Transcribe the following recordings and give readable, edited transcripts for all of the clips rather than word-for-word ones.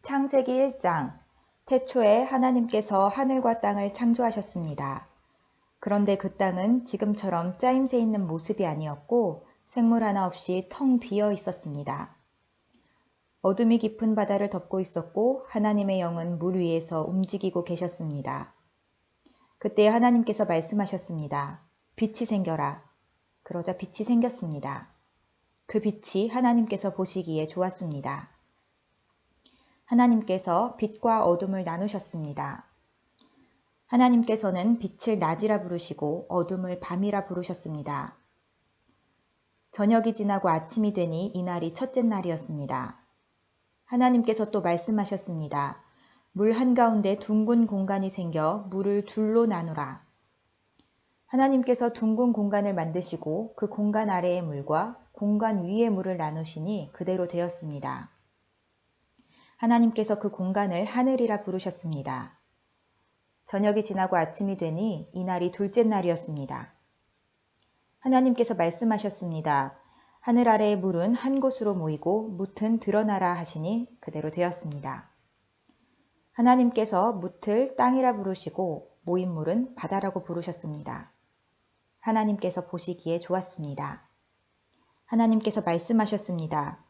창세기 1장. 태초에 하나님께서 하늘과 땅을 창조하셨습니다. 그런데 그 땅은 지금처럼 짜임새 있는 모습이 아니었고 생물 하나 없이 텅 비어 있었습니다. 어둠이 깊은 바다를 덮고 있었고 하나님의 영은 물 위에서 움직이고 계셨습니다. 그때 하나님께서 말씀하셨습니다. 빛이 생겨라. 그러자 빛이 생겼습니다. 그 빛이 하나님께서 보시기에 좋았습니다. 하나님께서 빛과 어둠을 나누셨습니다. 하나님께서는 빛을 낮이라 부르시고 어둠을 밤이라 부르셨습니다. 저녁이 지나고 아침이 되니 이날이 첫째 날이었습니다. 하나님께서 또 말씀하셨습니다. 물 한가운데 둥근 공간이 생겨 물을 둘로 나누라. 하나님께서 둥근 공간을 만드시고 그 공간 아래의 물과 공간 위의 물을 나누시니 그대로 되었습니다. 하나님께서 그 공간을 하늘이라 부르셨습니다. 저녁이 지나고 아침이 되니 이날이 둘째 날이었습니다. 하나님께서 말씀하셨습니다. 하늘 아래의 물은 한 곳으로 모이고 뭇은 드러나라 하시니 그대로 되었습니다. 하나님께서 뭇을 땅이라 부르시고 모인 물은 바다라고 부르셨습니다. 하나님께서 보시기에 좋았습니다. 하나님께서 말씀하셨습니다.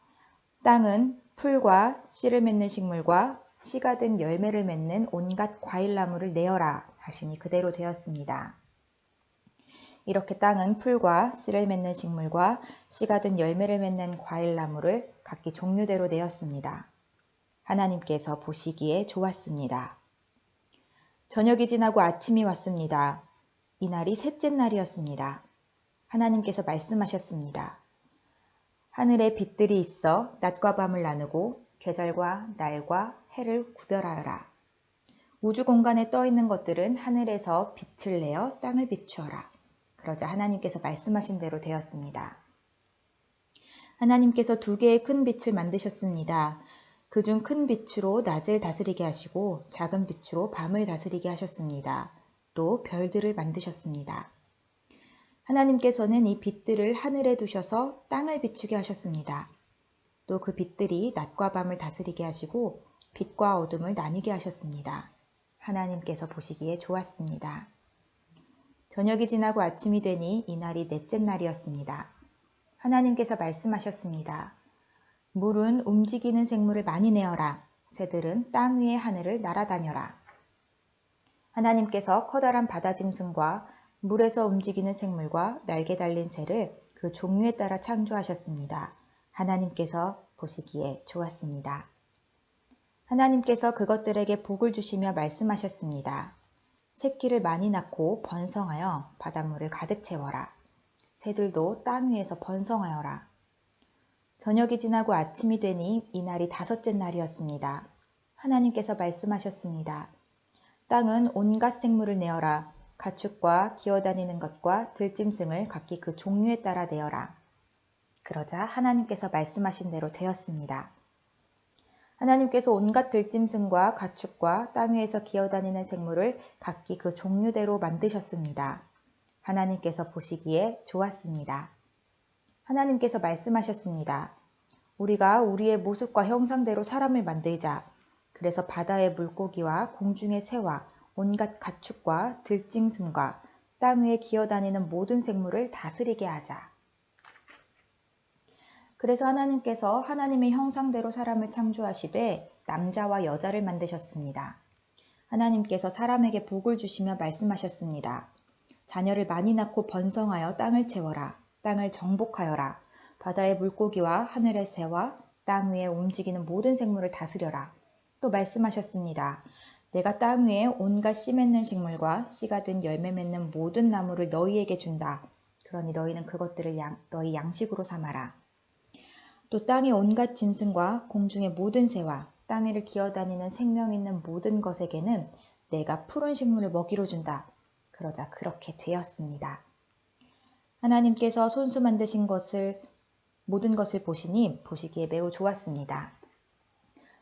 땅은 풀과 씨를 맺는 식물과 씨가 든 열매를 맺는 온갖 과일나무를 내어라 하시니 그대로 되었습니다. 이렇게 땅은 풀과 씨를 맺는 식물과 씨가 든 열매를 맺는 과일나무를 각기 종류대로 내었습니다. 하나님께서 보시기에 좋았습니다. 저녁이 지나고 아침이 왔습니다. 이날이 셋째 날이었습니다. 하나님께서 말씀하셨습니다. 하늘에 빛들이 있어 낮과 밤을 나누고 계절과 날과 해를 구별하여라. 우주 공간에 떠 있는 것들은 하늘에서 빛을 내어 땅을 비추어라. 그러자 하나님께서 말씀하신 대로 되었습니다. 하나님께서 두 개의 큰 빛을 만드셨습니다. 그중 큰 빛으로 낮을 다스리게 하시고 작은 빛으로 밤을 다스리게 하셨습니다. 또 별들을 만드셨습니다. 하나님께서는 이 빛들을 하늘에 두셔서 땅을 비추게 하셨습니다. 또 그 빛들이 낮과 밤을 다스리게 하시고 빛과 어둠을 나뉘게 하셨습니다. 하나님께서 보시기에 좋았습니다. 저녁이 지나고 아침이 되니 이날이 넷째 날이었습니다. 하나님께서 말씀하셨습니다. 물은 움직이는 생물을 많이 내어라. 새들은 땅 위의 하늘을 날아다녀라. 하나님께서 커다란 바다 짐승과 물에서 움직이는 생물과 날개 달린 새를 그 종류에 따라 창조하셨습니다. 하나님께서 보시기에 좋았습니다. 하나님께서 그것들에게 복을 주시며 말씀하셨습니다. 새끼를 많이 낳고 번성하여 바닷물을 가득 채워라. 새들도 땅 위에서 번성하여라. 저녁이 지나고 아침이 되니 이날이 다섯째 날이었습니다. 하나님께서 말씀하셨습니다. 땅은 온갖 생물을 내어라. 가축과 기어다니는 것과 들짐승을 각기 그 종류에 따라 내어라. 그러자 하나님께서 말씀하신 대로 되었습니다. 하나님께서 온갖 들짐승과 가축과 땅 위에서 기어다니는 생물을 각기 그 종류대로 만드셨습니다. 하나님께서 보시기에 좋았습니다. 하나님께서 말씀하셨습니다. 우리가 우리의 모습과 형상대로 사람을 만들자. 그래서 바다의 물고기와 공중의 새와 온갖 가축과 들짐승과 땅 위에 기어다니는 모든 생물을 다스리게 하자. 그래서 하나님께서 하나님의 형상대로 사람을 창조하시되 남자와 여자를 만드셨습니다. 하나님께서 사람에게 복을 주시며 말씀하셨습니다. 자녀를 많이 낳고 번성하여 땅을 채워라. 땅을 정복하여라. 바다의 물고기와 하늘의 새와 땅 위에 움직이는 모든 생물을 다스려라. 또 말씀하셨습니다. 내가 땅 위에 온갖 씨 맺는 식물과 씨가 든 열매 맺는 모든 나무를 너희에게 준다. 그러니 너희는 그것들을 너희 양식으로 삼아라. 또 땅의 온갖 짐승과 공중의 모든 새와 땅 위를 기어다니는 생명 있는 모든 것에게는 내가 푸른 식물을 먹이로 준다. 그러자 그렇게 되었습니다. 하나님께서 손수 만드신 모든 것을 보시니 보시기에 매우 좋았습니다.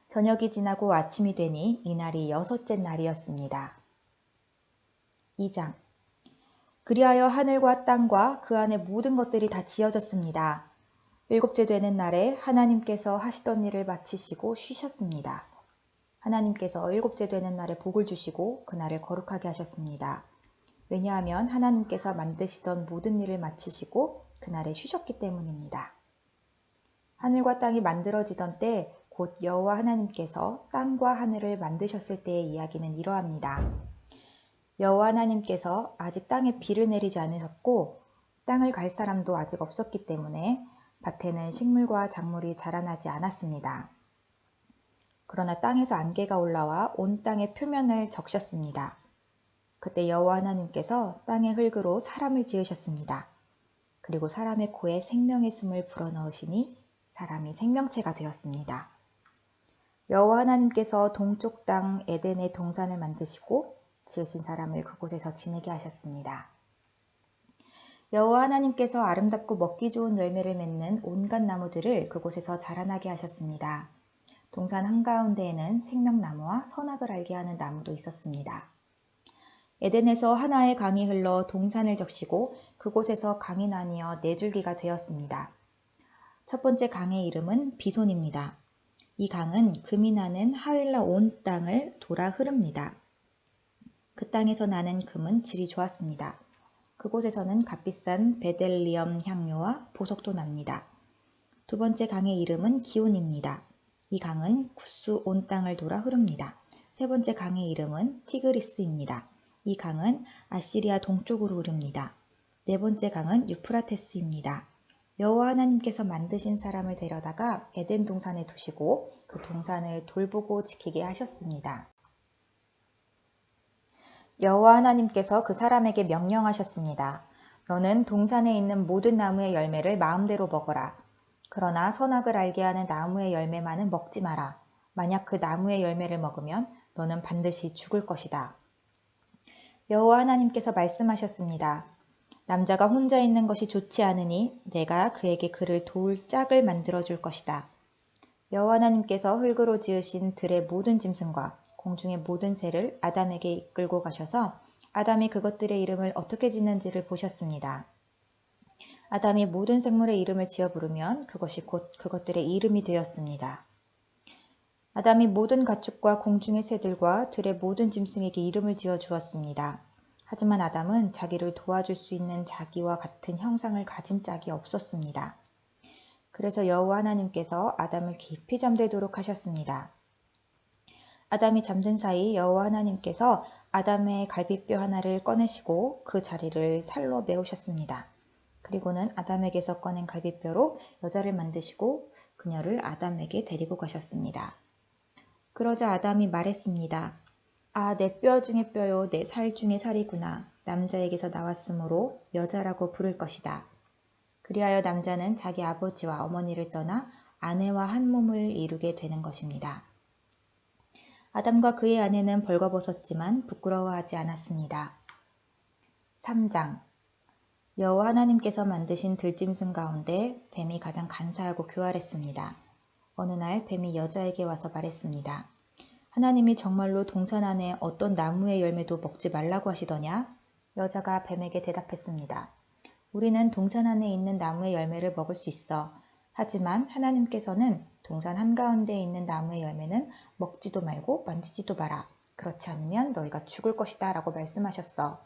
저녁이 지나고 아침이 되니 이날이 여섯째 날이었습니다. 2장. 그리하여 하늘과 땅과 그 안의 모든 것들이 다 지어졌습니다. 일곱째 되는 날에 하나님께서 하시던 일을 마치시고 쉬셨습니다. 하나님께서 일곱째 되는 날에 복을 주시고 그날을 거룩하게 하셨습니다. 왜냐하면 하나님께서 만드시던 모든 일을 마치시고 그날에 쉬셨기 때문입니다. 하늘과 땅이 만들어지던 때 곧 여호와 하나님께서 땅과 하늘을 만드셨을 때의 이야기는 이러합니다. 여호와 하나님께서 아직 땅에 비를 내리지 않으셨고 땅을 갈 사람도 아직 없었기 때문에 밭에는 식물과 작물이 자라나지 않았습니다. 그러나 땅에서 안개가 올라와 온 땅의 표면을 적셨습니다. 그때 여호와 하나님께서 땅의 흙으로 사람을 지으셨습니다. 그리고 사람의 코에 생명의 숨을 불어넣으시니 사람이 생명체가 되었습니다. 여호와 하나님께서 동쪽 땅 에덴의 동산을 만드시고 지으신 사람을 그곳에서 지내게 하셨습니다. 여호와 하나님께서 아름답고 먹기 좋은 열매를 맺는 온갖 나무들을 그곳에서 자라나게 하셨습니다. 동산 한가운데에는 생명나무와 선악을 알게 하는 나무도 있었습니다. 에덴에서 하나의 강이 흘러 동산을 적시고 그곳에서 강이 나뉘어 네 줄기가 되었습니다. 첫 번째 강의 이름은 비손입니다. 이 강은 금이 나는 하윌라 온 땅을 돌아 흐릅니다. 그 땅에서 나는 금은 질이 좋았습니다. 그곳에서는 값비싼 베델리엄 향료와 보석도 납니다. 두 번째 강의 이름은 기온입니다. 이 강은 쿠스 온 땅을 돌아 흐릅니다. 세 번째 강의 이름은 티그리스입니다. 이 강은 아시리아 동쪽으로 흐릅니다. 네 번째 강은 유프라테스입니다. 여호와 하나님께서 만드신 사람을 데려다가 에덴 동산에 두시고 그 동산을 돌보고 지키게 하셨습니다. 여호와 하나님께서 그 사람에게 명령하셨습니다. 너는 동산에 있는 모든 나무의 열매를 마음대로 먹어라. 그러나 선악을 알게 하는 나무의 열매만은 먹지 마라. 만약 그 나무의 열매를 먹으면 너는 반드시 죽을 것이다. 여호와 하나님께서 말씀하셨습니다. 남자가 혼자 있는 것이 좋지 않으니 내가 그에게 그를 도울 짝을 만들어 줄 것이다. 여호와 하나님께서 흙으로 지으신 들의 모든 짐승과 공중의 모든 새를 아담에게 이끌고 가셔서 아담이 그것들의 이름을 어떻게 짓는지를 보셨습니다. 아담이 모든 생물의 이름을 지어 부르면 그것이 곧 그것들의 이름이 되었습니다. 아담이 모든 가축과 공중의 새들과 들의 모든 짐승에게 이름을 지어 주었습니다. 하지만 아담은 자기를 도와줄 수 있는 자기와 같은 형상을 가진 짝이 없었습니다. 그래서 여호와 하나님께서 아담을 깊이 잠들도록 하셨습니다. 아담이 잠든 사이 여호와 하나님께서 아담의 갈비뼈 하나를 꺼내시고 그 자리를 살로 메우셨습니다. 그리고는 아담에게서 꺼낸 갈비뼈로 여자를 만드시고 그녀를 아담에게 데리고 가셨습니다. 그러자 아담이 말했습니다. 아, 내 뼈 중에 뼈요, 내 살 중에 살이구나. 남자에게서 나왔으므로 여자라고 부를 것이다. 그리하여 남자는 자기 아버지와 어머니를 떠나 아내와 한 몸을 이루게 되는 것입니다. 아담과 그의 아내는 벌거벗었지만 부끄러워하지 않았습니다. 3장 여호와 하나님께서 만드신 들짐승 가운데 뱀이 가장 간사하고 교활했습니다. 어느 날 뱀이 여자에게 와서 말했습니다. 하나님이 정말로 동산 안에 어떤 나무의 열매도 먹지 말라고 하시더냐? 여자가 뱀에게 대답했습니다. 우리는 동산 안에 있는 나무의 열매를 먹을 수 있어. 하지만 하나님께서는 동산 한가운데에 있는 나무의 열매는 먹지도 말고 만지지도 마라. 그렇지 않으면 너희가 죽을 것이다 라고 말씀하셨어.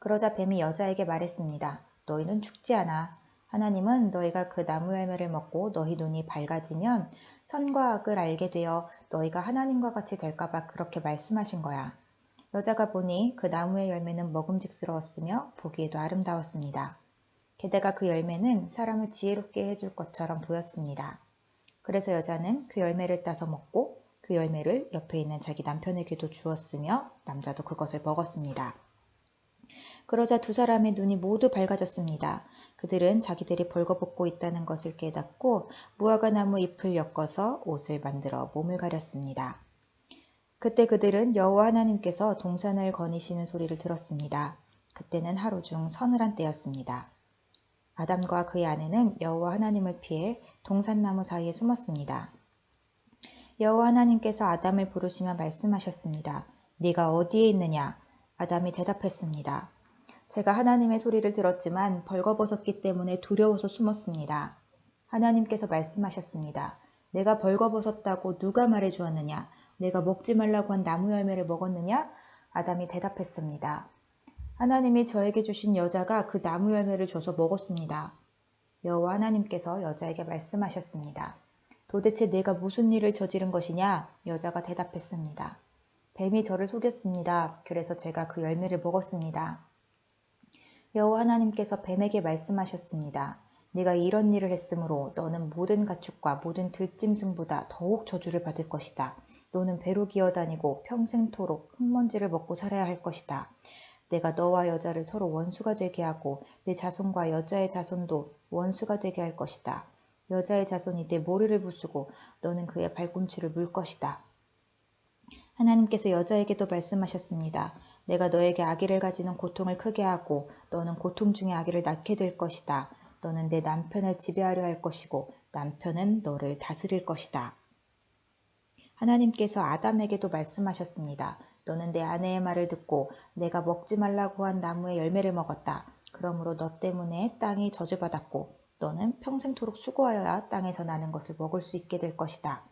그러자 뱀이 여자에게 말했습니다. 너희는 죽지 않아. 하나님은 너희가 그 나무 열매를 먹고 너희 눈이 밝아지면 선과 악을 알게 되어 너희가 하나님과 같이 될까봐 그렇게 말씀하신 거야. 여자가 보니 그 나무의 열매는 먹음직스러웠으며 보기에도 아름다웠습니다. 게다가 그 열매는 사람을 지혜롭게 해줄 것처럼 보였습니다. 그래서 여자는 그 열매를 따서 먹고 그 열매를 옆에 있는 자기 남편에게도 주었으며 남자도 그것을 먹었습니다. 그러자 두 사람의 눈이 모두 밝아졌습니다. 그들은 자기들이 벌거벗고 있다는 것을 깨닫고 무화과 나무 잎을 엮어서 옷을 만들어 몸을 가렸습니다. 그때 그들은 여호와 하나님께서 동산을 거니시는 소리를 들었습니다. 그때는 하루 중 서늘한 때였습니다. 아담과 그의 아내는 여호와 하나님을 피해 동산나무 사이에 숨었습니다. 여호와 하나님께서 아담을 부르시며 말씀하셨습니다. 네가 어디에 있느냐? 아담이 대답했습니다. 제가 하나님의 소리를 들었지만 벌거벗었기 때문에 두려워서 숨었습니다. 하나님께서 말씀하셨습니다. 내가 벌거벗었다고 누가 말해 주었느냐? 내가 먹지 말라고 한 나무 열매를 먹었느냐? 아담이 대답했습니다. 하나님이 저에게 주신 여자가 그 나무 열매를 줘서 먹었습니다. 여호와 하나님께서 여자에게 말씀하셨습니다. 도대체 내가 무슨 일을 저지른 것이냐? 여자가 대답했습니다. 뱀이 저를 속였습니다. 그래서 제가 그 열매를 먹었습니다. 여호와 하나님께서 뱀에게 말씀하셨습니다. 네가 이런 일을 했으므로 너는 모든 가축과 모든 들짐승보다 더욱 저주를 받을 것이다. 너는 배로 기어다니고 평생토록 흙먼지를 먹고 살아야 할 것이다. 내가 너와 여자를 서로 원수가 되게 하고 내 자손과 여자의 자손도 원수가 되게 할 것이다. 여자의 자손이 내 모래를 부수고 너는 그의 발꿈치를 물 것이다. 하나님께서 여자에게도 말씀하셨습니다. 내가 너에게 아기를 가지는 고통을 크게 하고 너는 고통 중에 아기를 낳게 될 것이다. 너는 내 남편을 지배하려 할 것이고 남편은 너를 다스릴 것이다. 하나님께서 아담에게도 말씀하셨습니다. 너는 내 아내의 말을 듣고 내가 먹지 말라고 한 나무의 열매를 먹었다. 그러므로 너 때문에 땅이 저주받았고 너는 평생토록 수고하여야 땅에서 나는 것을 먹을 수 있게 될 것이다.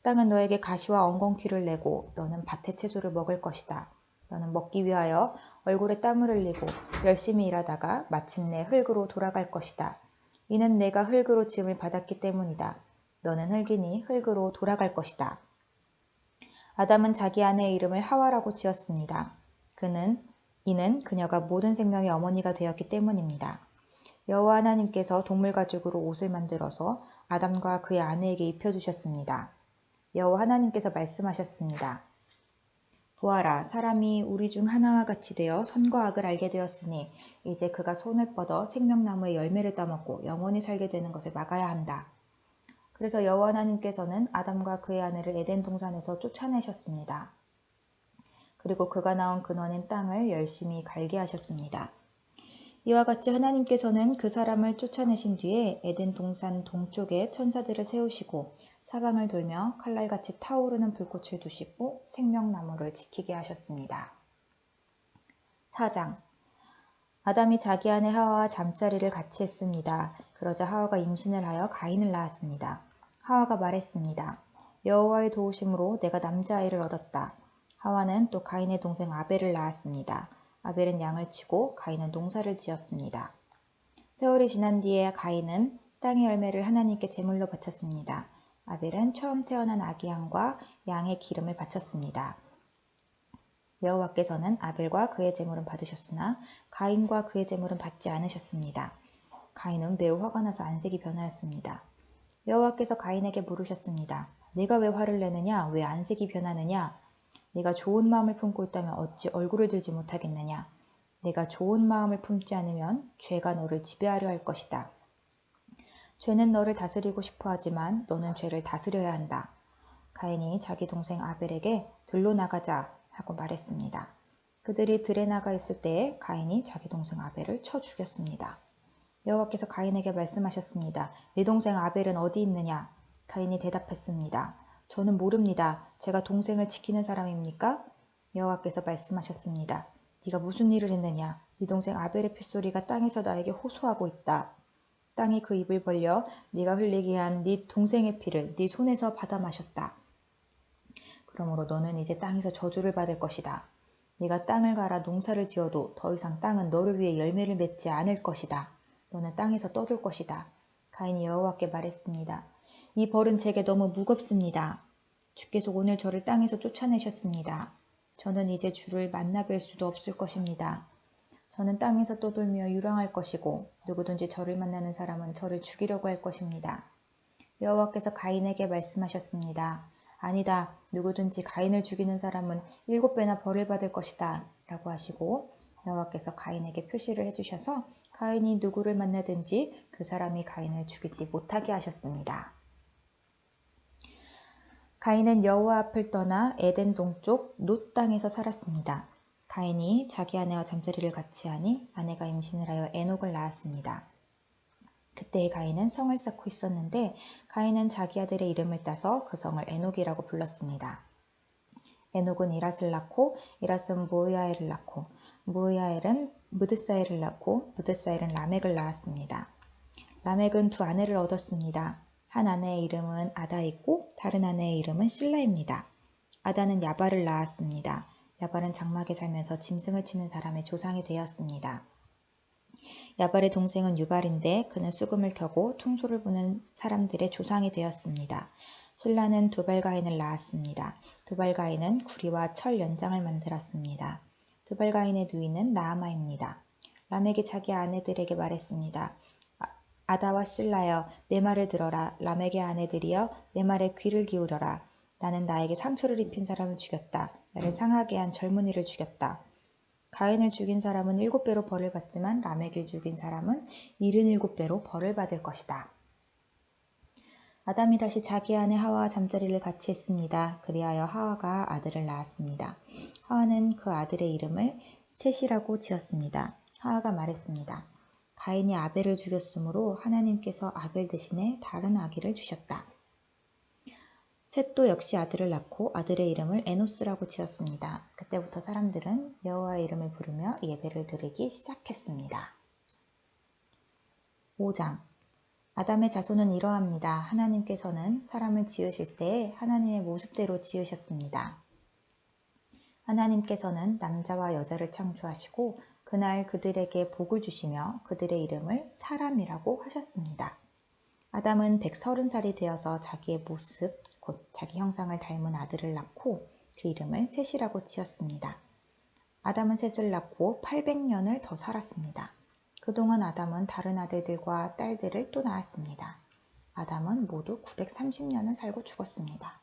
땅은 너에게 가시와 엉겅퀴를 내고 너는 밭의 채소를 먹을 것이다. 너는 먹기 위하여 얼굴에 땀을 흘리고 열심히 일하다가 마침내 흙으로 돌아갈 것이다. 이는 내가 흙으로 지음을 받았기 때문이다. 너는 흙이니 흙으로 돌아갈 것이다. 아담은 자기 아내의 이름을 하와라고 지었습니다. 이는 그녀가 모든 생명의 어머니가 되었기 때문입니다. 여호와 하나님께서 동물 가죽으로 옷을 만들어서 아담과 그의 아내에게 입혀주셨습니다. 여호와 하나님께서 말씀하셨습니다. 보아라, 사람이 우리 중 하나와 같이 되어 선과 악을 알게 되었으니 이제 그가 손을 뻗어 생명나무의 열매를 따먹고 영원히 살게 되는 것을 막아야 한다. 그래서 여호와 하나님께서는 아담과 그의 아내를 에덴 동산에서 쫓아내셨습니다. 그리고 그가 나온 근원인 땅을 열심히 갈게 하셨습니다. 이와 같이 하나님께서는 그 사람을 쫓아내신 뒤에 에덴 동산 동쪽에 천사들을 세우시고 사방을 돌며 칼날같이 타오르는 불꽃을 두시고 생명나무를 지키게 하셨습니다. 4장. 아담이 자기 아내 하와와 잠자리를 같이 했습니다. 그러자 하와가 임신을 하여 가인을 낳았습니다. 하와가 말했습니다. 여호와의 도우심으로 내가 남자아이를 얻었다. 하와는 또 가인의 동생 아벨을 낳았습니다. 아벨은 양을 치고 가인은 농사를 지었습니다. 세월이 지난 뒤에 가인은 땅의 열매를 하나님께 제물로 바쳤습니다. 아벨은 처음 태어난 아기 양과 양의 기름을 바쳤습니다. 여호와께서는 아벨과 그의 제물은 받으셨으나 가인과 그의 제물은 받지 않으셨습니다. 가인은 매우 화가 나서 안색이 변하였습니다. 여호와께서 가인에게 물으셨습니다. 네가 왜 화를 내느냐? 왜 안색이 변하느냐? 네가 좋은 마음을 품고 있다면 어찌 얼굴을 들지 못하겠느냐? 네가 좋은 마음을 품지 않으면 죄가 너를 지배하려 할 것이다. 죄는 너를 다스리고 싶어 하지만 너는 죄를 다스려야 한다. 가인이 자기 동생 아벨에게 들로 나가자 하고 말했습니다. 그들이 들에 나가 있을 때에 가인이 자기 동생 아벨을 쳐 죽였습니다. 여호와께서 가인에게 말씀하셨습니다. 네 동생 아벨은 어디 있느냐? 가인이 대답했습니다. 저는 모릅니다. 제가 동생을 지키는 사람입니까? 여호와께서 말씀하셨습니다. 네가 무슨 일을 했느냐? 네 동생 아벨의 핏소리가 땅에서 나에게 호소하고 있다. 땅이 그 입을 벌려 네가 흘리게 한 네 동생의 피를 네 손에서 받아 마셨다. 그러므로 너는 이제 땅에서 저주를 받을 것이다. 네가 땅을 갈아 농사를 지어도 더 이상 땅은 너를 위해 열매를 맺지 않을 것이다. 너는 땅에서 떠돌 것이다. 가인이 여호와께 말했습니다. 이 벌은 제게 너무 무겁습니다. 주께서 오늘 저를 땅에서 쫓아내셨습니다. 저는 이제 주를 만나 뵐 수도 없을 것입니다. 저는 땅에서 떠돌며 유랑할 것이고 누구든지 저를 만나는 사람은 저를 죽이려고 할 것입니다. 여호와께서 가인에게 말씀하셨습니다. 아니다. 누구든지 가인을 죽이는 사람은 7배나 벌을 받을 것이다. 라고 하시고 여호와께서 가인에게 표시를 해주셔서 가인이 누구를 만나든지 그 사람이 가인을 죽이지 못하게 하셨습니다. 가인은 여호와 앞을 떠나 에덴 동쪽 놋 땅에서 살았습니다. 가인이 자기 아내와 잠자리를 같이 하니 아내가 임신을 하여 에녹을 낳았습니다. 그때 가인은 성을 쌓고 있었는데 가인은 자기 아들의 이름을 따서 그 성을 에녹이라고 불렀습니다. 에녹은 이랏을 낳고 이랏은 무으야엘을 낳고 무으야엘은 무드사엘을 낳고 무드사엘은 라멕을 낳았습니다. 라멕은 두 아내를 얻었습니다. 한 아내의 이름은 아다이고 다른 아내의 이름은 실라입니다. 아다는 야발을 낳았습니다. 야발은 장막에 살면서 짐승을 치는 사람의 조상이 되었습니다. 야발의 동생은 유발인데 그는 수금을 켜고 퉁소를 부는 사람들의 조상이 되었습니다. 실라는 두발가인을 낳았습니다. 두발가인은 구리와 철 연장을 만들었습니다. 두발가인의 누이는 나아마입니다. 라멕이 자기 아내들에게 말했습니다. 아다와 실라여, 내 말을 들어라. 라멕의 아내들이여, 내 말에 귀를 기울여라. 나는 나에게 상처를 입힌 사람을 죽였다. 나를 상하게 한 젊은이를 죽였다. 가인을 죽인 사람은 7배로 벌을 받지만 라멕을 죽인 사람은 77배로 벌을 받을 것이다. 아담이 다시 자기 아내 하와와 잠자리를 같이 했습니다. 그리하여 하와가 아들을 낳았습니다. 하와는 그 아들의 이름을 셋이라고 지었습니다. 하와가 말했습니다. 가인이 아벨을 죽였으므로 하나님께서 아벨 대신에 다른 아기를 주셨다. 셋도 역시 아들을 낳고 아들의 이름을 에노스라고 지었습니다. 그때부터 사람들은 여호와의 이름을 부르며 예배를 드리기 시작했습니다. 5장 아담의 자손은 이러합니다. 하나님께서는 사람을 지으실 때에 하나님의 모습대로 지으셨습니다. 하나님께서는 남자와 여자를 창조하시고 그날 그들에게 복을 주시며 그들의 이름을 사람이라고 하셨습니다. 아담은 130살이 되어서 자기의 모습, 곧 자기 형상을 닮은 아들을 낳고 그 이름을 셋이라고 지었습니다. 아담은 셋을 낳고 800년을 더 살았습니다. 그동안 아담은 다른 아들들과 딸들을 또 낳았습니다. 아담은 모두 930년을 살고 죽었습니다.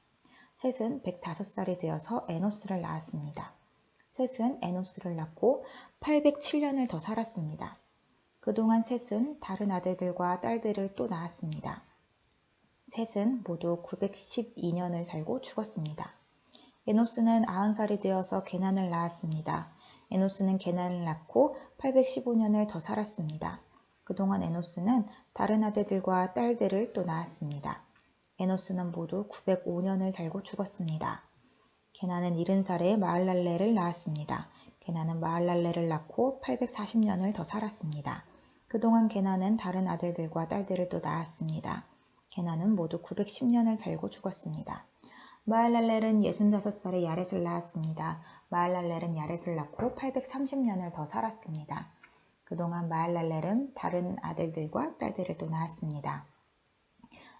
셋은 105살이 되어서 에노스를 낳았습니다. 셋은 에노스를 낳고 807년을 더 살았습니다. 그동안 셋은 다른 아들들과 딸들을 또 낳았습니다. 셋은 모두 912년을 살고 죽었습니다. 에노스는 90살이 되어서 게난을 낳았습니다. 에노스는 게난을 낳고 815년을 더 살았습니다. 그동안 에노스는 다른 아들들과 딸들을 또 낳았습니다. 에노스는 모두 905년을 살고 죽었습니다. 게난은 70살에 마할랄레를 낳았습니다. 게난은 마할랄레를 낳고 840년을 더 살았습니다. 그동안 게난은 다른 아들들과 딸들을 또 낳았습니다. 게난은 모두 910년을 살고 죽었습니다. 마할랄렐은 65살에 야렛을 낳았습니다. 마할랄렐은 야렛을 낳고 830년을 더 살았습니다. 그동안 마할랄렐은 다른 아들들과 딸들을 또 낳았습니다.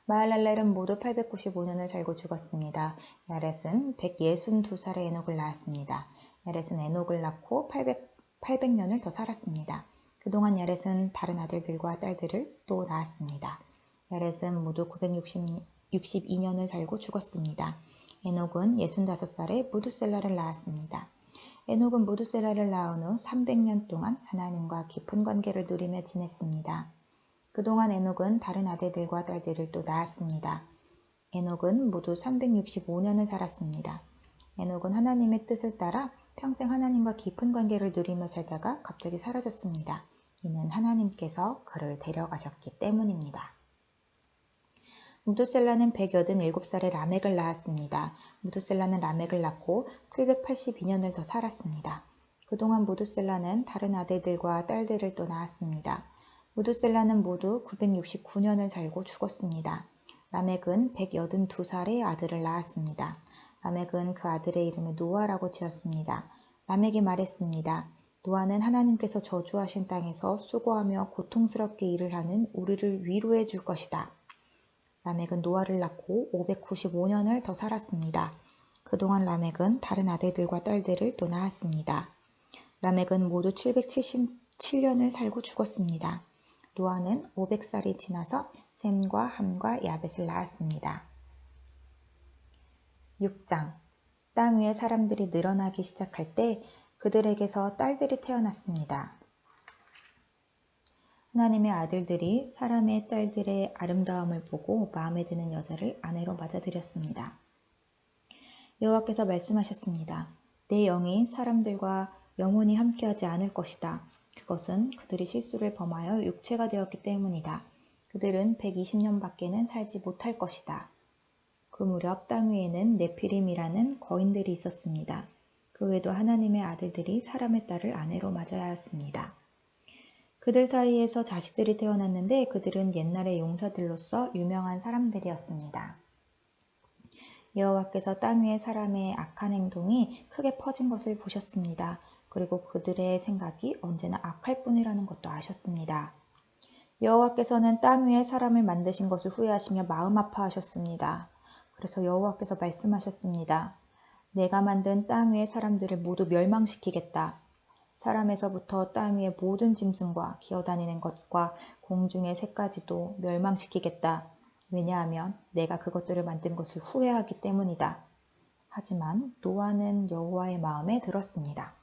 마할랄렐은 모두 895년을 살고 죽었습니다. 야렛은 162살에 에녹을 낳았습니다. 야렛은 에녹을 낳고 800년을 더 살았습니다. 그동안 야렛은 다른 아들들과 딸들을 또 낳았습니다. 야렛은 모두 962년을 살고 죽었습니다. 에녹은 65살에 무두셀라를 낳았습니다. 에녹은 무두셀라를 낳은 후 300년 동안 하나님과 깊은 관계를 누리며 지냈습니다. 그동안 에녹은 다른 아들들과 딸들을 또 낳았습니다. 에녹은 모두 365년을 살았습니다. 에녹은 하나님의 뜻을 따라 평생 하나님과 깊은 관계를 누리며 살다가 갑자기 사라졌습니다. 이는 하나님께서 그를 데려가셨기 때문입니다. 무두셀라는 187살에 라멕을 낳았습니다. 무두셀라는 라멕을 낳고 782년을 더 살았습니다. 그동안 무두셀라는 다른 아들들과 딸들을 또 낳았습니다. 무두셀라는 모두 969년을 살고 죽었습니다. 라멕은 182살에 아들을 낳았습니다. 라멕은 그 아들의 이름을 노아라고 지었습니다. 라멕이 말했습니다. 노아는 하나님께서 저주하신 땅에서 수고하며 고통스럽게 일을 하는 우리를 위로해 줄 것이다. 라멕은 노아를 낳고 595년을 더 살았습니다. 그동안 라멕은 다른 아들들과 딸들을 또 낳았습니다. 라멕은 모두 777년을 살고 죽었습니다. 노아는 500살이 지나서 셈과 함과 야벳을 낳았습니다. 6장 땅 위에 사람들이 늘어나기 시작할 때 그들에게서 딸들이 태어났습니다. 하나님의 아들들이 사람의 딸들의 아름다움을 보고 마음에 드는 여자를 아내로 맞아들였습니다. 여호와께서 말씀하셨습니다. 내 영이 사람들과 영원히 함께하지 않을 것이다. 그것은 그들이 실수를 범하여 육체가 되었기 때문이다. 그들은 120년 밖에는 살지 못할 것이다. 그 무렵 땅 위에는 네피림이라는 거인들이 있었습니다. 그 외에도 하나님의 아들들이 사람의 딸을 아내로 맞아야 했습니다. 그들 사이에서 자식들이 태어났는데 그들은 옛날의 용사들로서 유명한 사람들이었습니다. 여호와께서 땅 위의 사람의 악한 행동이 크게 퍼진 것을 보셨습니다. 그리고 그들의 생각이 언제나 악할 뿐이라는 것도 아셨습니다. 여호와께서는 땅 위에 사람을 만드신 것을 후회하시며 마음 아파하셨습니다. 그래서 여호와께서 말씀하셨습니다. 내가 만든 땅 위의 사람들을 모두 멸망시키겠다. 사람에서부터 땅 위의 모든 짐승과 기어다니는 것과 공중의 새까지도 멸망시키겠다. 왜냐하면 내가 그것들을 만든 것을 후회하기 때문이다. 하지만 노아는 여호와의 마음에 들었습니다.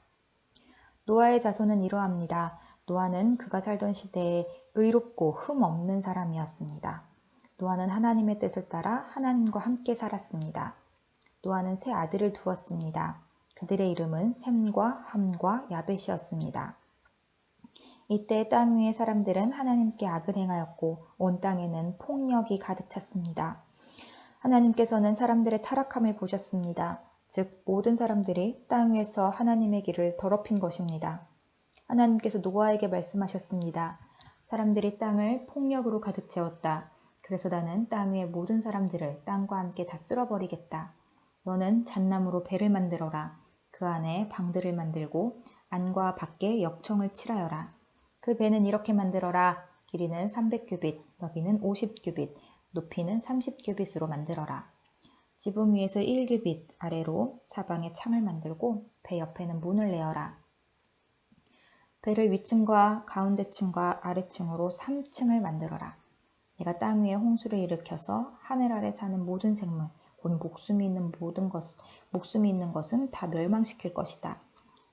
노아의 자손은 이러합니다. 노아는 그가 살던 시대에 의롭고 흠 없는 사람이었습니다. 노아는 하나님의 뜻을 따라 하나님과 함께 살았습니다. 노아는 세 아들을 두었습니다. 그들의 이름은 셈과 함과 야벳이었습니다. 이때 땅 위의 사람들은 하나님께 악을 행하였고 온 땅에는 폭력이 가득 찼습니다. 하나님께서는 사람들의 타락함을 보셨습니다. 즉 모든 사람들이 땅 위에서 하나님의 길을 더럽힌 것입니다. 하나님께서 노아에게 말씀하셨습니다. 사람들이 땅을 폭력으로 가득 채웠다. 그래서 나는 땅 위의 모든 사람들을 땅과 함께 다 쓸어버리겠다. 너는 잣나무로 배를 만들어라. 그 안에 방들을 만들고 안과 밖에 역청을 칠하여라. 그 배는 이렇게 만들어라. 길이는 300규빗, 너비는 50규빗, 높이는 30규빗으로 만들어라. 지붕 위에서 1규빗 아래로 사방에 창을 만들고 배 옆에는 문을 내어라. 배를 위층과 가운데층과 아래층으로 3층을 만들어라. 내가 땅 위에 홍수를 일으켜서 하늘 아래 사는 모든 생물, 곧 목숨이 있는 것은 다 멸망시킬 것이다.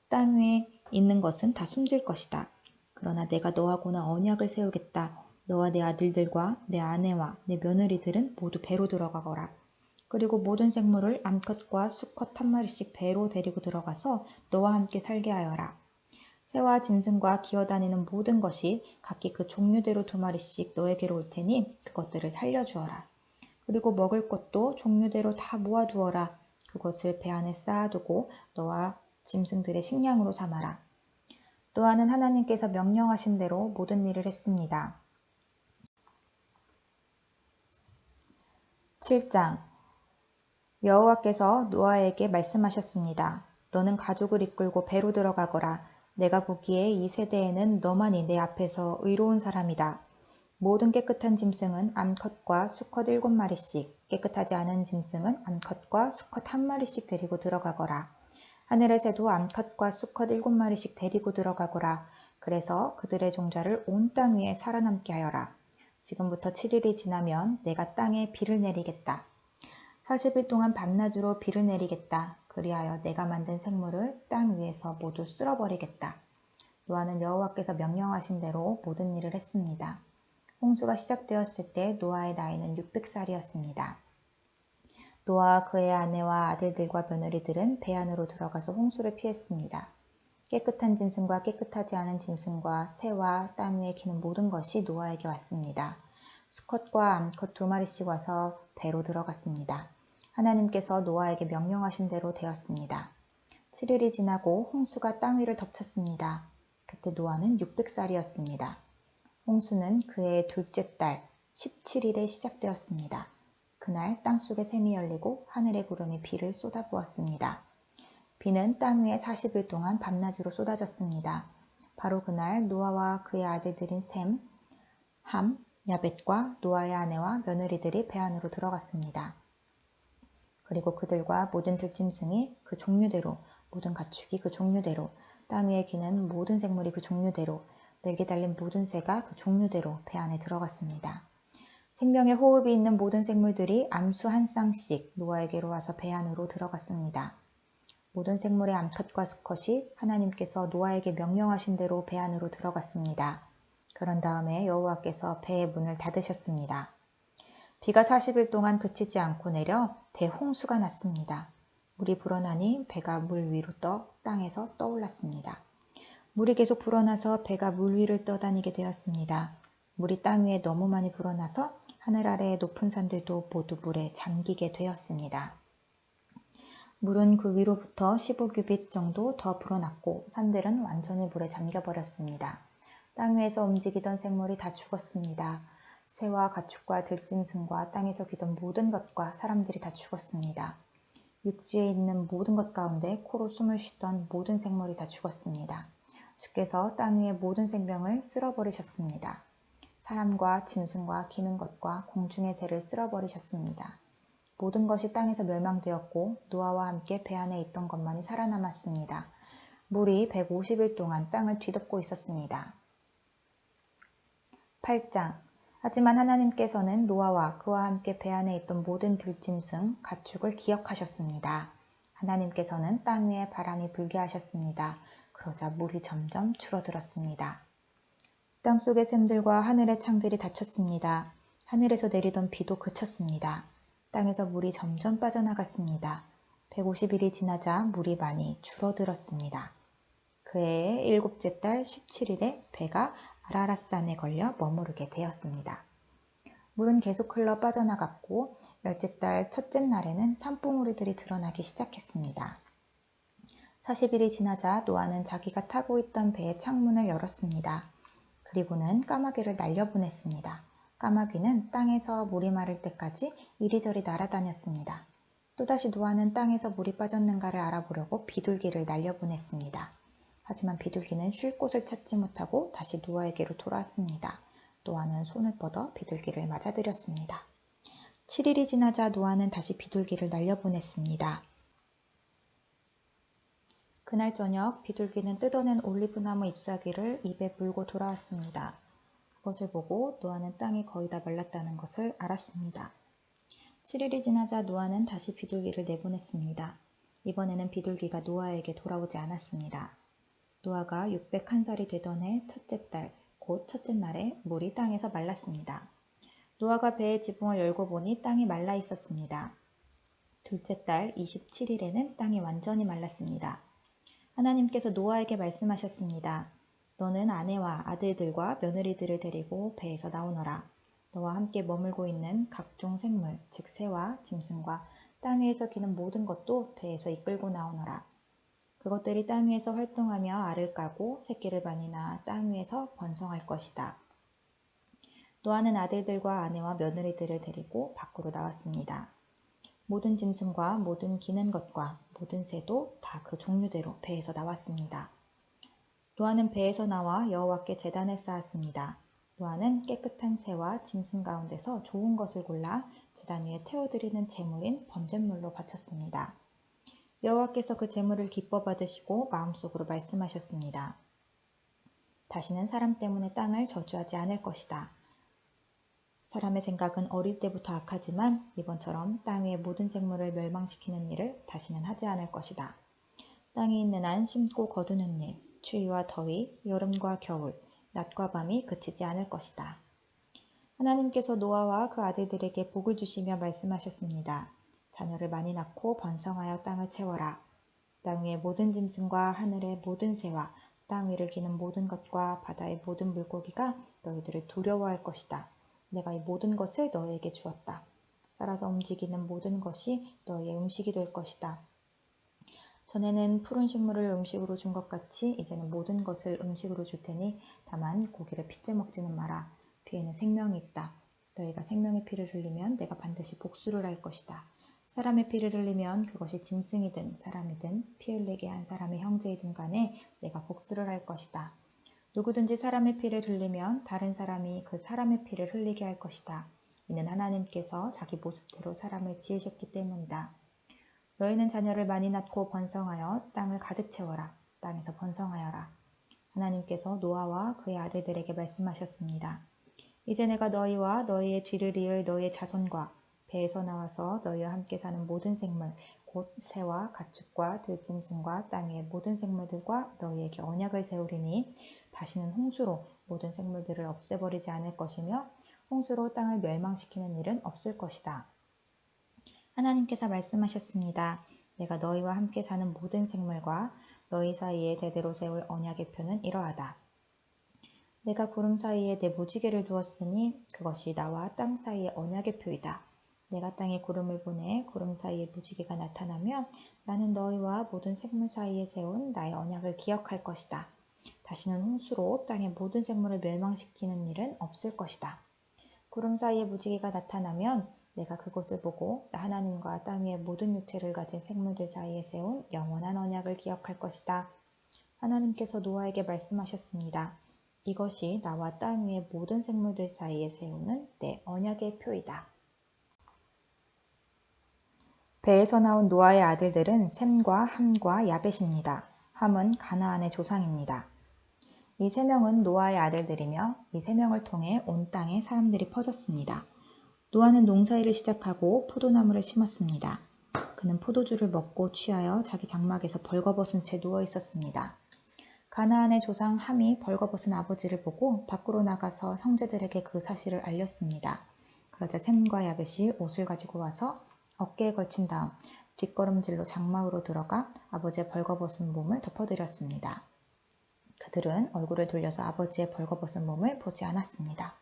땅 위에 있는 것은 다 숨질 것이다. 그러나 내가 너하고는 언약을 세우겠다. 너와 내 아들들과 내 아내와 내 며느리들은 모두 배로 들어가거라. 그리고 모든 생물을 암컷과 수컷 한 마리씩 배로 데리고 들어가서 너와 함께 살게 하여라. 새와 짐승과 기어다니는 모든 것이 각기 그 종류대로 2마리씩 너에게로 올 테니 그것들을 살려주어라. 그리고 먹을 것도 종류대로 다 모아두어라. 그것을 배 안에 쌓아두고 너와 짐승들의 식량으로 삼아라. 노아는 하나님께서 명령하신 대로 모든 일을 했습니다. 7장 여호와께서 노아에게 말씀하셨습니다. 너는 가족을 이끌고 배로 들어가거라. 내가 보기에 이 세대에는 너만이 내 앞에서 의로운 사람이다. 모든 깨끗한 짐승은 암컷과 수컷 7마리씩, 깨끗하지 않은 짐승은 암컷과 수컷 1마리씩 데리고 들어가거라. 하늘의 새도 암컷과 수컷 7마리씩 데리고 들어가거라. 그래서 그들의 종자를 온 땅 위에 살아남게 하여라. 지금부터 7일이 지나면 내가 땅에 비를 내리겠다. 40일 동안 밤낮으로 비를 내리겠다. 그리하여 내가 만든 생물을 땅 위에서 모두 쓸어버리겠다. 노아는 여호와께서 명령하신 대로 모든 일을 했습니다. 홍수가 시작되었을 때 노아의 나이는 600살이었습니다. 노아와 그의 아내와 아들들과 며느리들은 배 안으로 들어가서 홍수를 피했습니다. 깨끗한 짐승과 깨끗하지 않은 짐승과 새와 땅 위에 기는 모든 것이 노아에게 왔습니다. 수컷과 암컷 2마리씩 와서 배로 들어갔습니다. 하나님께서 노아에게 명령하신 대로 되었습니다. 7일이 지나고 홍수가 땅 위를 덮쳤습니다. 그때 노아는 600살이었습니다. 홍수는 그의 둘째 달 17일에 시작되었습니다. 그날 땅속에 샘이 열리고 하늘의 구름이 비를 쏟아부었습니다. 비는 땅 위에 40일 동안 밤낮으로 쏟아졌습니다. 바로 그날 노아와 그의 아들들인 셈, 함, 야벳과 노아의 아내와 며느리들이 배 안으로 들어갔습니다. 그리고 그들과 모든 들짐승이 그 종류대로, 모든 가축이 그 종류대로, 땅 위에 기는 모든 생물이 그 종류대로, 날개 달린 모든 새가 그 종류대로 배 안에 들어갔습니다. 생명의 호흡이 있는 모든 생물들이 암수 한 쌍씩 노아에게로 와서 배 안으로 들어갔습니다. 모든 생물의 암컷과 수컷이 하나님께서 노아에게 명령하신 대로 배 안으로 들어갔습니다. 그런 다음에 여호와께서 배의 문을 닫으셨습니다. 비가 40일 동안 그치지 않고 내려 대홍수가 났습니다. 물이 불어나니 배가 물 위로 떠 땅에서 떠올랐습니다. 물이 계속 불어나서 배가 물 위를 떠다니게 되었습니다. 물이 땅 위에 너무 많이 불어나서 하늘 아래의 높은 산들도 모두 물에 잠기게 되었습니다. 물은 그 위로부터 15규빗 정도 더 불어났고 산들은 완전히 물에 잠겨버렸습니다. 땅 위에서 움직이던 생물이 다 죽었습니다. 새와 가축과 들짐승과 땅에서 기던 모든 것과 사람들이 다 죽었습니다. 육지에 있는 모든 것 가운데 코로 숨을 쉬던 모든 생물이 다 죽었습니다. 주께서 땅 위의 모든 생명을 쓸어버리셨습니다. 사람과 짐승과 기는 것과 공중의 새를 쓸어버리셨습니다. 모든 것이 땅에서 멸망되었고 노아와 함께 배 안에 있던 것만이 살아남았습니다. 물이 150일 동안 땅을 뒤덮고 있었습니다. 8장. 하지만 하나님께서는 노아와 그와 함께 배 안에 있던 모든 들짐승, 가축을 기억하셨습니다. 하나님께서는 땅 위에 바람이 불게 하셨습니다. 그러자 물이 점점 줄어들었습니다. 땅속의 샘들과 하늘의 창들이 닫혔습니다. 하늘에서 내리던 비도 그쳤습니다. 땅에서 물이 점점 빠져나갔습니다. 150일이 지나자 물이 많이 줄어들었습니다. 그해의 7째 달 17일에 배가 아라랏산에 걸려 머무르게 되었습니다. 물은 계속 흘러 빠져나갔고 10째 달 첫째 날에는 산봉우리들이 드러나기 시작했습니다. 40일이 지나자 노아는 자기가 타고 있던 배의 창문을 열었습니다. 그리고는 까마귀를 날려보냈습니다. 까마귀는 땅에서 물이 마를 때까지 이리저리 날아다녔습니다. 또다시 노아는 땅에서 물이 빠졌는가를 알아보려고 비둘기를 날려보냈습니다. 하지만 비둘기는 쉴 곳을 찾지 못하고 다시 노아에게로 돌아왔습니다. 노아는 손을 뻗어 비둘기를 맞아들였습니다. 7일이 지나자 노아는 다시 비둘기를 날려보냈습니다. 그날 저녁 비둘기는 뜯어낸 올리브나무 잎사귀를 입에 물고 돌아왔습니다. 그것을 보고 노아는 땅이 거의 다 말랐다는 것을 알았습니다. 7일이 지나자 노아는 다시 비둘기를 내보냈습니다. 이번에는 비둘기가 노아에게 돌아오지 않았습니다. 노아가 601살이 되던 해 첫째 달, 곧 첫째 날에 물이 땅에서 말랐습니다. 노아가 배의 지붕을 열고 보니 땅이 말라 있었습니다. 둘째 달 27일에는 땅이 완전히 말랐습니다. 하나님께서 노아에게 말씀하셨습니다. 너는 아내와 아들들과 며느리들을 데리고 배에서 나오너라. 너와 함께 머물고 있는 각종 생물, 즉 새와 짐승과 땅 위에서 기는 모든 것도 배에서 이끌고 나오너라. 그것들이 땅 위에서 활동하며 알을 까고 새끼를 많이 낳아 땅 위에서 번성할 것이다. 노아는 아들들과 아내와 며느리들을 데리고 밖으로 나왔습니다. 모든 짐승과 모든 기는 것과 모든 새도 다 그 종류대로 배에서 나왔습니다. 노아는 배에서 나와 여호와께 제단을 쌓았습니다. 노아는 깨끗한 새와 짐승 가운데서 좋은 것을 골라 제단 위에 태워드리는 제물인 번제물로 바쳤습니다. 여호와께서 그 제물을 기뻐 받으시고 마음속으로 말씀하셨습니다. 다시는 사람 때문에 땅을 저주하지 않을 것이다. 사람의 생각은 어릴 때부터 악하지만 이번처럼 땅 위의 모든 생물을 멸망시키는 일을 다시는 하지 않을 것이다. 땅에 있는 한 심고 거두는 일, 추위와 더위, 여름과 겨울, 낮과 밤이 그치지 않을 것이다. 하나님께서 노아와 그 아들들에게 복을 주시며 말씀하셨습니다. 자녀를 많이 낳고 번성하여 땅을 채워라. 땅 위의 모든 짐승과 하늘의 모든 새와 땅 위를 기는 모든 것과 바다의 모든 물고기가 너희들을 두려워할 것이다. 내가 이 모든 것을 너희에게 주었다. 살아서 움직이는 모든 것이 너희의 음식이 될 것이다. 전에는 푸른 식물을 음식으로 준 것 같이 이제는 모든 것을 음식으로 줄 테니 다만 고기를 핏째 먹지는 마라. 피에는 생명이 있다. 너희가 생명의 피를 흘리면 내가 반드시 복수를 할 것이다. 사람의 피를 흘리면 그것이 짐승이든 사람이든 피 흘리게 한 사람의 형제이든 간에 내가 복수를 할 것이다. 누구든지 사람의 피를 흘리면 다른 사람이 그 사람의 피를 흘리게 할 것이다. 이는 하나님께서 자기 모습대로 사람을 지으셨기 때문이다. 너희는 자녀를 많이 낳고 번성하여 땅을 가득 채워라. 땅에서 번성하여라. 하나님께서 노아와 그의 아들들에게 말씀하셨습니다. 이제 내가 너희와 너희의 뒤를 이을 너희의 자손과 배에서 나와서 너희와 함께 사는 모든 생물, 곧 새와 가축과 들짐승과 땅 위의 모든 생물들과 너희에게 언약을 세우리니 다시는 홍수로 모든 생물들을 없애버리지 않을 것이며 홍수로 땅을 멸망시키는 일은 없을 것이다. 하나님께서 말씀하셨습니다. 내가 너희와 함께 사는 모든 생물과 너희 사이에 대대로 세울 언약의 표는 이러하다. 내가 구름 사이에 내 무지개를 두었으니 그것이 나와 땅 사이의 언약의 표이다. 내가 땅에 구름을 보내 구름 사이에 무지개가 나타나면 나는 너희와 모든 생물 사이에 세운 나의 언약을 기억할 것이다. 다시는 홍수로 땅의 모든 생물을 멸망시키는 일은 없을 것이다. 구름 사이에 무지개가 나타나면 내가 그곳을 보고 나 하나님과 땅 위의 모든 육체를 가진 생물들 사이에 세운 영원한 언약을 기억할 것이다. 하나님께서 노아에게 말씀하셨습니다. 이것이 나와 땅 위의 모든 생물들 사이에 세우는 내 언약의 표이다. 배에서 나온 노아의 아들들은 셈과 함과 야벳입니다. 함은 가나안의 조상입니다. 이 세 명은 노아의 아들들이며 이 세 명을 통해 온 땅에 사람들이 퍼졌습니다. 노아는 농사일을 시작하고 포도나무를 심었습니다. 그는 포도주를 먹고 취하여 자기 장막에서 벌거벗은 채 누워 있었습니다. 가나안의 조상 함이 벌거벗은 아버지를 보고 밖으로 나가서 형제들에게 그 사실을 알렸습니다. 그러자 셈과 야벳이 옷을 가지고 와서 어깨에 걸친 다음 뒷걸음질로 장막으로 들어가 아버지의 벌거벗은 몸을 덮어드렸습니다. 그들은 얼굴을 돌려서 아버지의 벌거벗은 몸을 보지 않았습니다.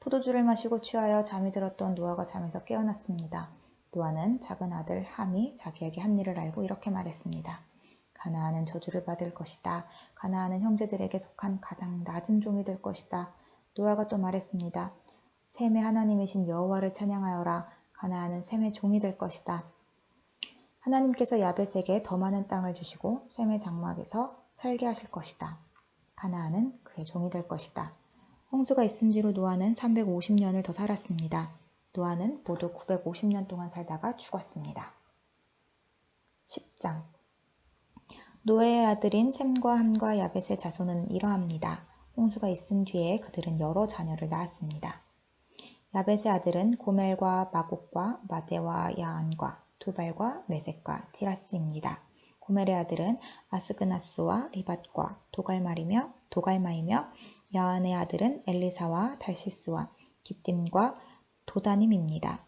포도주를 마시고 취하여 잠이 들었던 노아가 잠에서 깨어났습니다. 노아는 작은 아들 함이 자기에게 한 일을 알고 이렇게 말했습니다. 가나안은 저주를 받을 것이다. 가나안은 형제들에게 속한 가장 낮은 종이 될 것이다. 노아가 또 말했습니다. 셈의 하나님이신 여호와를 찬양하여라. 가나안은 셈의 종이 될 것이다. 하나님께서 야벳에게 더 많은 땅을 주시고 셈의 장막에서 살게 하실 것이다. 가나안은 그의 종이 될 것이다. 홍수가 있은 뒤로 노아는 350년을 더 살았습니다. 노아는 모두 950년 동안 살다가 죽었습니다. 10장 노아의 아들인 셈과 함과 야벳의 자손은 이러합니다. 홍수가 있은 뒤에 그들은 여러 자녀를 낳았습니다. 야벳의 아들은 고멜과 마곡과 마데와 야안과 두발과 메섹과 디라스입니다. 고멜의 아들은 아스그나스와 리밧과 도갈마이며 야안의 아들은 엘리사와 달시스와 깃딤과 도다님입니다.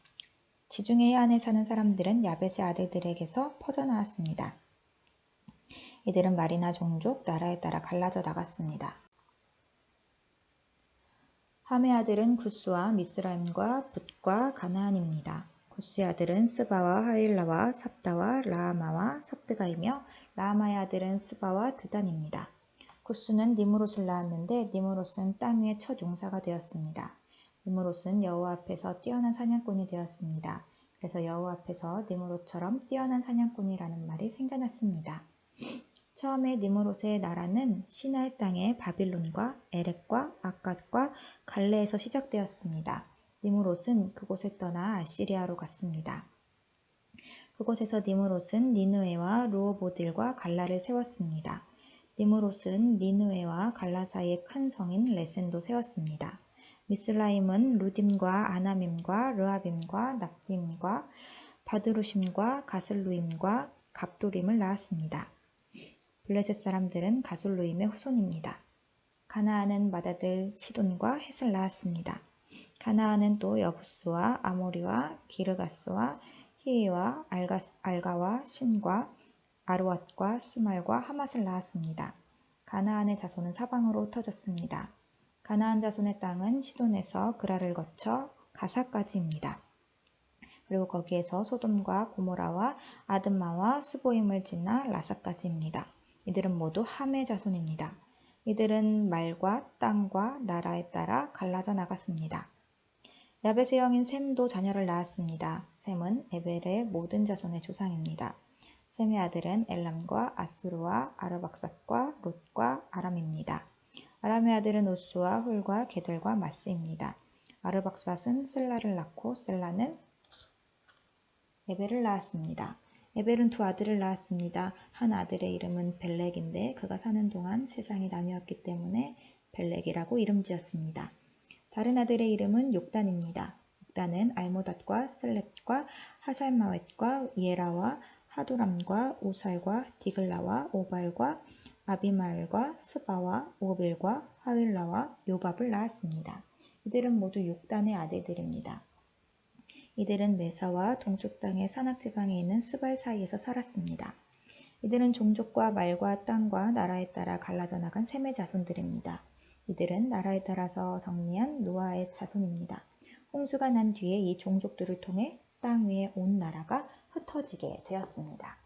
지중해 해안에 사는 사람들은 야벳의 아들들에게서 퍼져나왔습니다. 이들은 말이나 종족, 나라에 따라 갈라져 나갔습니다. 함의 아들은 구스와 미스라임과 붓과 가나안입니다. 구스의 아들은 스바와 하윌라와 삽다와 라하마와 삽드가이며 라하마의 아들은 스바와 드단입니다. 구스는 니므롯을 낳았는데 니므롯은 땅 위의 첫 용사가 되었습니다. 니므롯은 여호와 앞에서 뛰어난 사냥꾼이 되었습니다. 그래서 여호와 앞에서 니므롯처럼 뛰어난 사냥꾼이라는 말이 생겨났습니다. 처음에 니므롯의 나라는 시나이 땅의 바빌론과 에렉과 아갓과 갈레에서 시작되었습니다. 니므롯은 그곳을 떠나 아시리아로 갔습니다. 그곳에서 니므롯은 니느웨와 르호보딜과 갈라를 세웠습니다. 니므롯은 니느웨와 갈라 사이에 큰 성인 레센도 세웠습니다. 미스라임은 루딤과 아나밈과 르아빔과 납딤과 바드루심과 가슬루임과 갑도림을 낳았습니다. 블레셋 사람들은 가슬루임의 후손입니다. 가나안은 맏아들 시돈과 헷을 낳았습니다. 가나안은 또 여부스와 아모리와 기르가스와 히위와 알가와 신과 아르왓과 스말과 하맛을 낳았습니다. 가나안의 자손은 사방으로 흩어졌습니다. 가나안 자손의 땅은 시돈에서 그라를 거쳐 가사까지입니다. 그리고 거기에서 소돔과 고모라와 아드마와 스보임을 지나 라사까지입니다. 이들은 모두 함의 자손입니다. 이들은 말과 땅과 나라에 따라 갈라져 나갔습니다. 야벳의 형인 셈도 자녀를 낳았습니다. 셈은 에벨의 모든 자손의 조상입니다. 셈의 아들은 엘람과 아수르와 아르박삿과 롯과 아람입니다. 아람의 아들은 우스와 훌과 게델과 마스입니다. 아르박삿은 셀라를 낳고 셀라는 에벨을 낳았습니다. 에벨은 두 아들을 낳았습니다. 한 아들의 이름은 벨렉인데 그가 사는 동안 세상이 나뉘었기 때문에 벨렉이라고 이름 지었습니다. 다른 아들의 이름은 욕단입니다. 욕단은 알모닷과 셀렙과 하살마웻과 예라와 하도람과 우살과 디글라와 오발과 아비마엘과 스바와 오빌과 하윌라와 요밥을 낳았습니다. 이들은 모두 욕단의 아들들입니다. 이들은 메사와 동쪽 땅의 산악지방에 있는 스발 사이에서 살았습니다. 이들은 종족과 말과 땅과 나라에 따라 갈라져 나간 셈의 자손들입니다. 이들은 나라에 따라서 정리한 노아의 자손입니다. 홍수가 난 뒤에 이 종족들을 통해 땅 위에 온 나라가 흩어지게 되었습니다.